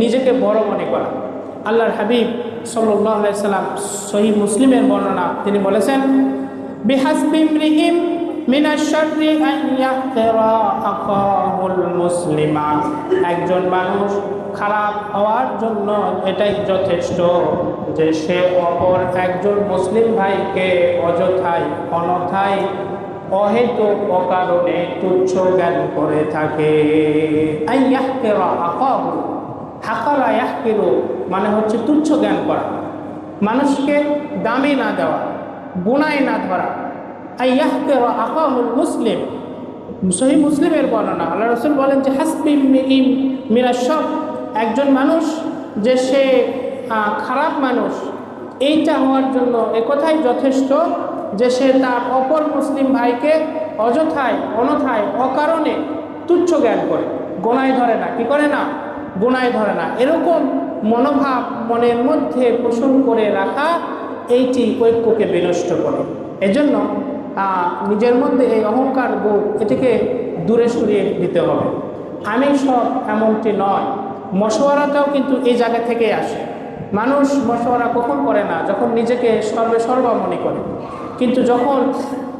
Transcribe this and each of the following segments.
নিজেকে বড় মনে করা। আল্লাহর হাবিব সাল্লাল্লাহু আলাইহি সাল্লাম সহিহ মুসলিমের বর্ণনা, তিনি বলেছেন, বিহাসবি ইমরিইম মিনাশ শাররি আন ইয়াহতারা আখাহুল মুসলিমা, একজন মানুষ খারাপ হওয়ার জন্য এটাই যথেষ্ট যে সে অপর একজন মুসলিম ভাইকে অযথায় অনথায় অহেতুক অকারণে তুচ্ছ জ্ঞান করে থাকে। আন ইয়াহতারা আখাহু, হাকারা ইয়াহকিরু মানে হচ্ছে তুচ্ছ জ্ঞান করা, মানুষকে দামে না দেওয়া, গুনায় না ধরা। আইয়াহকিরা আখাহুল মুসলিম, সহিহ মুসলিমের বর্ণনা, আল্লাহ রাসূল বলেন যে হাসবি মিনাশ শার, একজন মানুষ যে সে খারাপ মানুষ এইটা হওয়ার জন্য একথাই যথেষ্ট যে সে তার অপর মুসলিম ভাইকে অযথায় অনথায় অকারণে তুচ্ছ জ্ঞান করে, গোনায় ধরে না। কি করে না? গুনায় ধরে না। এরকম মনোভাব মনের মধ্যে পোষণ করে রাখা এইটি ঐক্যকে বিনষ্ট করে। এজন্য নিজের মধ্যে এই অহংকার বোধ এটিকে দূরে সরিয়ে দিতে হবে। আমি সব এমনটি নয়, মশওয়ারাটাও কিন্তু এই জায়গা থেকে আসে। মানুষ মশওয়ারা কখন করে না? যখন নিজেকে সর্বা মনে করে। কিন্তু যখন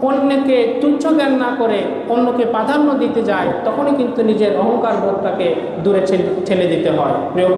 অন্যকে তুচ্ছ জ্ঞান না করে অন্যকে প্রাধান্য দিতে যায়, তখনই কিন্তু নিজের অহংকার বোধটাকে দূরে ঠেলে দিতে হয়।